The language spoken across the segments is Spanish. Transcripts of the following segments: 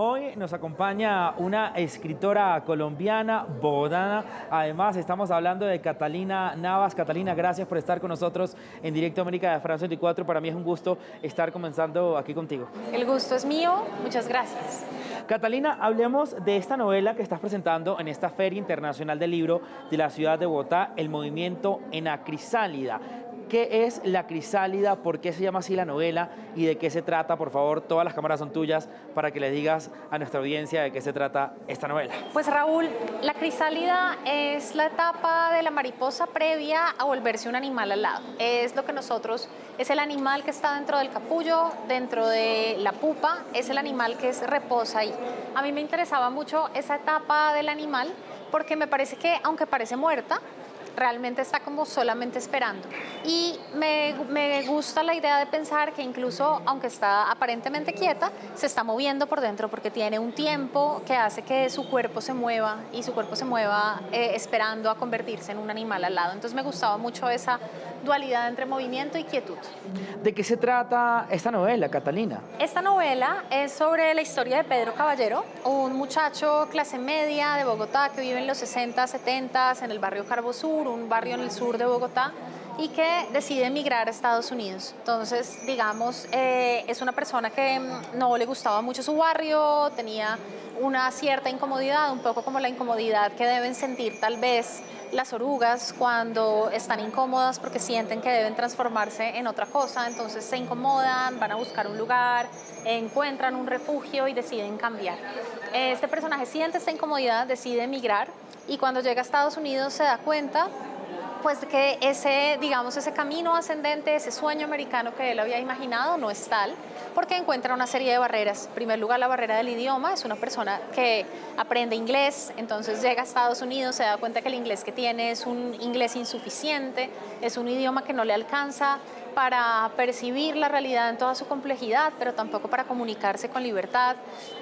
Hoy nos acompaña una escritora colombiana, bogotana. Además, estamos hablando de Catalina Navas. Catalina, gracias por estar con nosotros en Directo América de France 24. Para mí es un gusto estar comenzando aquí contigo. El gusto es mío. Muchas gracias. Catalina, hablemos de esta novela que estás presentando en esta Feria Internacional del Libro de la ciudad de Bogotá, El movimiento en la crisálida. ¿Qué es la crisálida? ¿Por qué se llama así la novela? ¿Y de qué se trata? Por favor, todas las cámaras son tuyas para que le digas a nuestra audiencia de qué se trata esta novela. Pues Raúl, la crisálida es la etapa de la mariposa previa a volverse un animal alado. Es lo que es el animal que está dentro del capullo, dentro de la pupa, es el animal que reposa ahí. A mí me interesaba mucho esa etapa del animal porque me parece que, aunque parece muerta, realmente está como solamente esperando. Y me gusta la idea de pensar que incluso, aunque está aparentemente quieta, se está moviendo por dentro porque tiene un tiempo que hace que su cuerpo se mueva y su cuerpo se mueva esperando a convertirse en un animal alado. Entonces me gustaba mucho esa dualidad entre movimiento y quietud. ¿De qué se trata esta novela, Catalina? Esta novela es sobre la historia de Pedro Caballero, un muchacho clase media de Bogotá que vive en los 60, 70 en el barrio Carbo Sur, un barrio en el sur de Bogotá, y que decide emigrar a Estados Unidos. Entonces, digamos, es una persona que no le gustaba mucho su barrio, tenía una cierta incomodidad, un poco como la incomodidad que deben sentir tal vez las orugas cuando están incómodas porque sienten que deben transformarse en otra cosa. Entonces se incomodan, van a buscar un lugar, encuentran un refugio y deciden cambiar. Este personaje siente esta incomodidad, decide emigrar, y cuando llega a Estados Unidos se da cuenta pues que ese camino ascendente, ese sueño americano que él había imaginado no es tal, porque encuentra una serie de barreras. En primer lugar, la barrera del idioma. Es una persona que aprende inglés, entonces llega a Estados Unidos, se da cuenta que el inglés que tiene es un inglés insuficiente, es un idioma que no le alcanza para percibir la realidad en toda su complejidad, pero tampoco para comunicarse con libertad.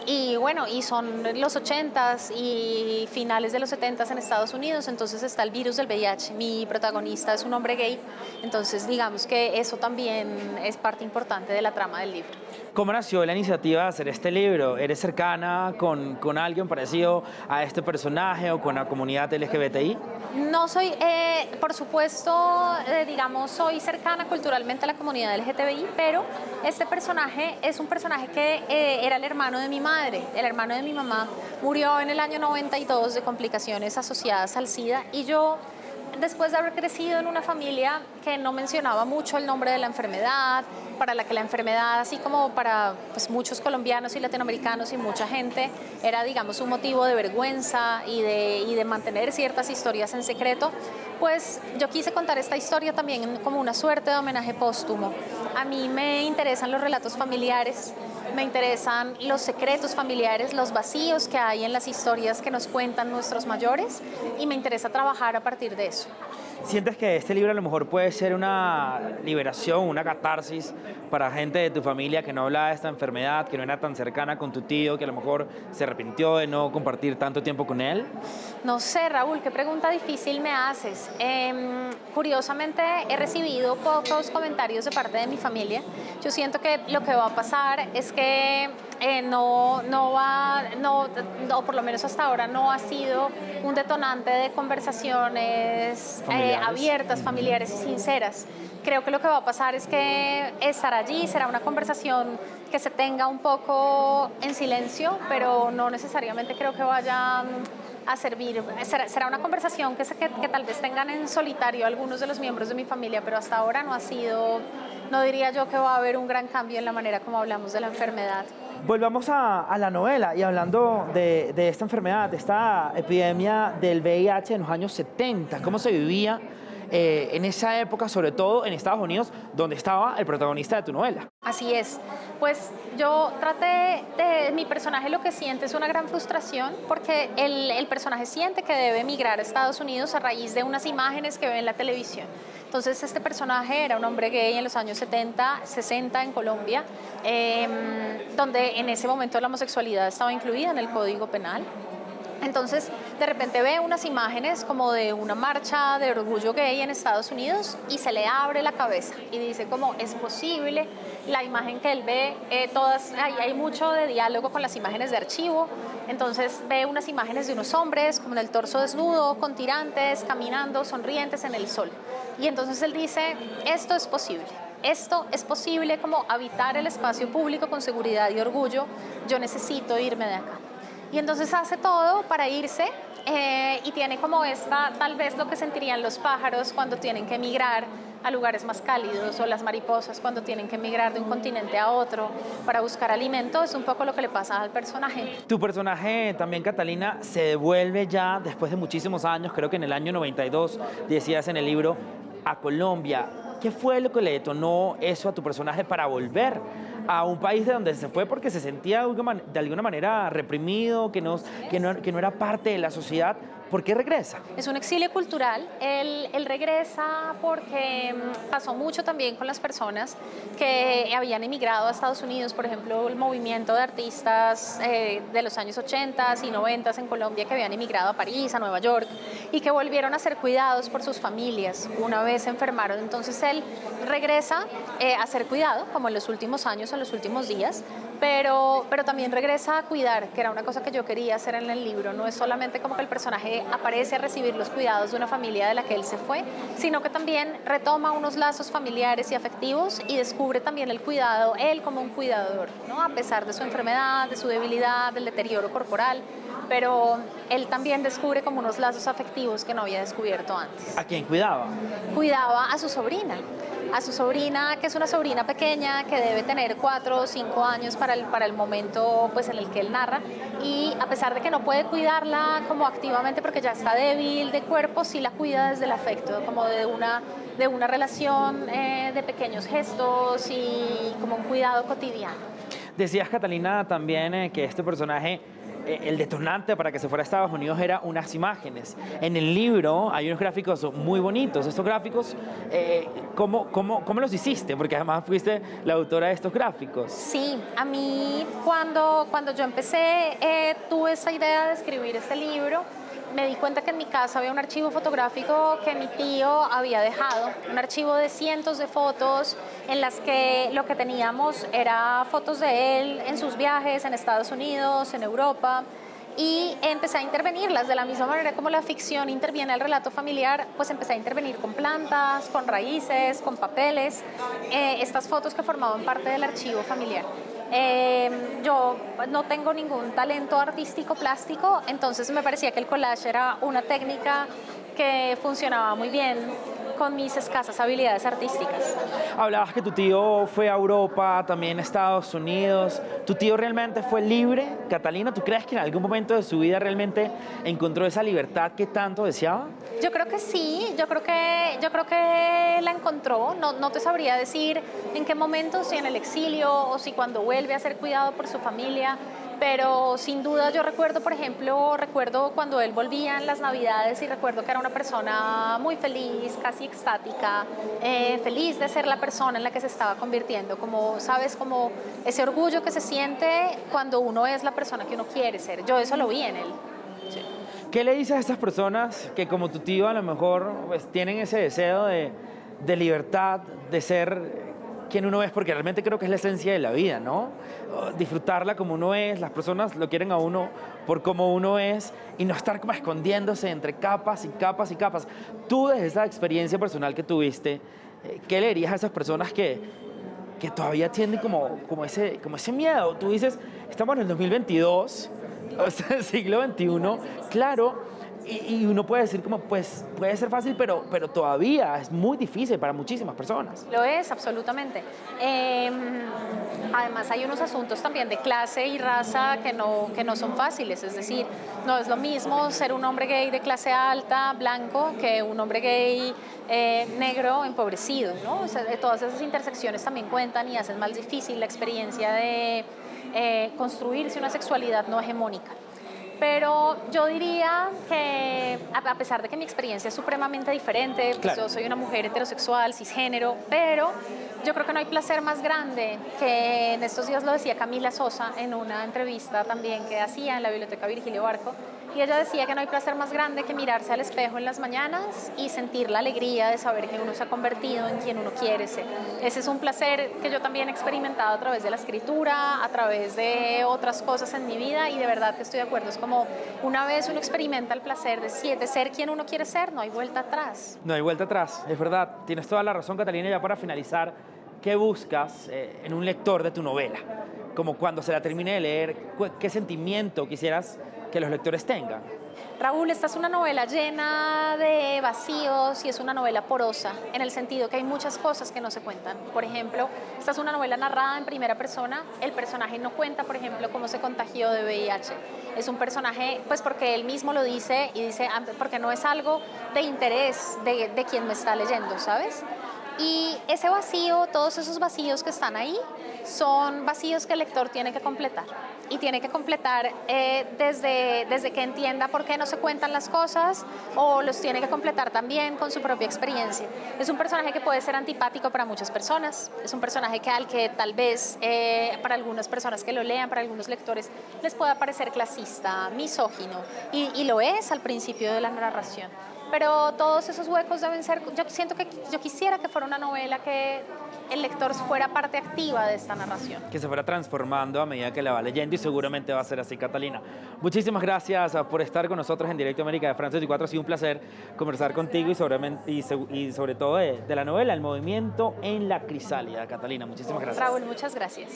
Y bueno, y son los 80s y finales de los 70s en Estados Unidos, entonces está el virus del VIH. Mi protagonista es un hombre gay, entonces digamos que eso también es parte importante de la trama del libro. ¿Cómo nació la iniciativa de hacer este libro? ¿Eres cercana con alguien parecido a este personaje o con la comunidad LGBTI? No soy, por supuesto, soy cercana culturalmente a la comunidad LGTBI, pero este personaje es un personaje que era el hermano de mi madre. El hermano de mi mamá murió en el año 92 de complicaciones asociadas al SIDA, y yo, después de haber crecido en una familia que no mencionaba mucho el nombre de la enfermedad, para la que la enfermedad, así como para muchos colombianos y latinoamericanos y mucha gente, era un motivo de vergüenza y de mantener ciertas historias en secreto, pues yo quise contar esta historia también como una suerte de homenaje póstumo. A mí me interesan los relatos familiares, me interesan los secretos familiares, los vacíos que hay en las historias que nos cuentan nuestros mayores, y me interesa trabajar a partir de eso. ¿Sientes que este libro a lo mejor puede ser una liberación, una catarsis para gente de tu familia que no hablaba de esta enfermedad, que no era tan cercana con tu tío, que a lo mejor se arrepintió de no compartir tanto tiempo con él? No sé, Raúl, qué pregunta difícil me haces. Curiosamente, he recibido pocos comentarios de parte de mi familia. Yo siento que lo que va a pasar es que o por lo menos hasta ahora no ha sido un detonante de conversaciones abiertas, familiares y sinceras. Creo que lo que va a pasar es que estar allí será una conversación que se tenga un poco en silencio, pero no necesariamente creo que vaya a servir. Será una conversación que tal vez tengan en solitario algunos de los miembros de mi familia, pero hasta ahora no diría yo que va a haber un gran cambio en la manera como hablamos de la enfermedad. Volvamos a la novela, y hablando de esta enfermedad, de esta epidemia del VIH en los años 70, ¿cómo se vivía en esa época, sobre todo en Estados Unidos, donde estaba el protagonista de tu novela? Así es. Pues yo mi personaje lo que siente es una gran frustración porque el personaje siente que debe emigrar a Estados Unidos a raíz de unas imágenes que ve en la televisión. Entonces este personaje era un hombre gay en los años 70, 60 en Colombia, donde en ese momento la homosexualidad estaba incluida en el Código Penal. Entonces de repente ve unas imágenes como de una marcha de orgullo gay en Estados Unidos y se le abre la cabeza y dice como es posible, la imagen que él ve, hay mucho de diálogo con las imágenes de archivo, entonces ve unas imágenes de unos hombres como en el torso desnudo, con tirantes, caminando, sonrientes en el sol. Y entonces él dice, esto es posible. Esto es posible como habitar el espacio público con seguridad y orgullo, yo necesito irme de acá. Y entonces hace todo para irse y tiene como tal vez lo que sentirían los pájaros cuando tienen que emigrar a lugares más cálidos o las mariposas cuando tienen que emigrar de un continente a otro para buscar alimento, es un poco lo que le pasa al personaje. Tu personaje también, Catalina, se devuelve ya después de muchísimos años, creo que en el año 92, decías en el libro, a Colombia. ¿Qué fue lo que le detonó eso a tu personaje para volver a un país de donde se fue porque se sentía de alguna manera reprimido, que no era parte de la sociedad? ¿Por qué regresa? Es un exilio cultural. Él regresa porque pasó mucho también con las personas que habían emigrado a Estados Unidos, por ejemplo, el movimiento de artistas de los años 80 y 90 en Colombia que habían emigrado a París, a Nueva York, y que volvieron a ser cuidados por sus familias una vez se enfermaron. Entonces él regresa a ser cuidado, como en los últimos años, en los últimos días, pero también regresa a cuidar, que era una cosa que yo quería hacer en el libro. No es solamente como que el personaje aparece a recibir los cuidados de una familia de la que él se fue, sino que también retoma unos lazos familiares y afectivos y descubre también el cuidado, él como un cuidador, ¿no? A pesar de su enfermedad, de su debilidad, del deterioro corporal, pero él también descubre como unos lazos afectivos que no había descubierto antes. ¿A quién cuidaba? Cuidaba a su sobrina, que es una sobrina pequeña que debe tener 4 o 5 años para el momento pues, en el que él narra, y a pesar de que no puede cuidarla como activamente porque ya está débil de cuerpo, sí la cuida desde el afecto, como de una relación de pequeños gestos y como un cuidado cotidiano. Decías, Catalina, también que este personaje, el detonante para que se fuera a Estados Unidos era unas imágenes. En el libro hay unos gráficos muy bonitos. Estos gráficos, ¿cómo los hiciste? Porque además fuiste la autora de estos gráficos. Sí, a mí cuando yo empecé, tuve esa idea de escribir este libro. Me di cuenta que en mi casa había un archivo fotográfico que mi tío había dejado, un archivo de cientos de fotos en las que lo que teníamos era fotos de él en sus viajes en Estados Unidos, en Europa, y empecé a intervenirlas de la misma manera como la ficción interviene el relato familiar, pues empecé a intervenir con plantas, con raíces, con papeles, estas fotos que formaban parte del archivo familiar. Yo no tengo ningún talento artístico plástico, entonces me parecía que el collage era una técnica que funcionaba muy bien con mis escasas habilidades artísticas. Hablabas que tu tío fue a Europa, también a Estados Unidos. ¿Tu tío realmente fue libre, Catalina? ¿Tú crees que en algún momento de su vida realmente encontró esa libertad que tanto deseaba? Yo creo que sí, yo creo que la encontró. No te sabría decir en qué momento, si en el exilio o si cuando vuelve a ser cuidado por su familia. Pero sin duda yo recuerdo, por ejemplo, cuando él volvía en las Navidades y recuerdo que era una persona muy feliz, casi extática, feliz de ser la persona en la que se estaba convirtiendo, como, ¿sabes? Como ese orgullo que se siente cuando uno es la persona que uno quiere ser. Yo eso lo vi en él. Sí. ¿Qué le dices a estas personas que como tu tío a lo mejor pues, tienen ese deseo de libertad, de ser quien uno es, porque realmente creo que es la esencia de la vida, ¿no? Disfrutarla como uno es, las personas lo quieren a uno por como uno es y no estar como escondiéndose entre capas y capas y capas. Tú, desde esa experiencia personal que tuviste, ¿qué le dirías a esas personas que todavía tienen como ese miedo? Tú dices, estamos en el 2022, o sea, el siglo XXI, claro. Y uno puede decir como, pues, puede ser fácil, pero todavía es muy difícil para muchísimas personas. Lo es, absolutamente. Además, hay unos asuntos también de clase y raza que no son fáciles. Es decir, no es lo mismo ser un hombre gay de clase alta, blanco, que un hombre gay negro, empobrecido, ¿no? O sea, todas esas intersecciones también cuentan y hacen más difícil la experiencia de construirse una sexualidad no hegemónica. Pero yo diría que, a pesar de que mi experiencia es supremamente diferente, pues claro, yo soy una mujer heterosexual, cisgénero, pero yo creo que no hay placer más grande que, en estos días lo decía Camila Sosa en una entrevista también que hacía en la Biblioteca Virgilio Barco, y ella decía que no hay placer más grande que mirarse al espejo en las mañanas y sentir la alegría de saber que uno se ha convertido en quien uno quiere ser. Ese es un placer que yo también he experimentado a través de la escritura, a través de otras cosas en mi vida, y de verdad que estoy de acuerdo. Es como una vez uno experimenta el placer de ser quien uno quiere ser, no hay vuelta atrás. No hay vuelta atrás, es verdad. Tienes toda la razón, Catalina. Ya para finalizar, ¿qué buscas en un lector de tu novela? Como cuando se la termine de leer, ¿qué sentimiento quisieras que los lectores tengan? Raúl, esta es una novela llena de vacíos y es una novela porosa, en el sentido que hay muchas cosas que no se cuentan. Por ejemplo, esta es una novela narrada en primera persona. El personaje no cuenta, por ejemplo, cómo se contagió de VIH. Es un personaje, pues porque él mismo lo dice, y dice, porque no es algo de interés de quien me está leyendo, ¿sabes? Y ese vacío, todos esos vacíos que están ahí, son vacíos que el lector tiene que completar. Y tiene que completar desde que entienda por qué no se cuentan las cosas, o los tiene que completar también con su propia experiencia. Es un personaje que puede ser antipático para muchas personas, es un personaje al que tal vez para algunas personas que lo lean, para algunos lectores, les pueda parecer clasista, misógino, y lo es al principio de la narración. Pero todos esos huecos deben ser, yo quisiera que fuera una novela que el lector fuera parte activa de esta narración. Que se fuera transformando a medida que la va leyendo, y seguramente va a ser así, Catalina. Muchísimas gracias por estar con nosotros en Directo América de France 24. Ha sido un placer conversar contigo y sobre todo de la novela El movimiento en la crisálida. Catalina, muchísimas gracias. Raúl, muchas gracias.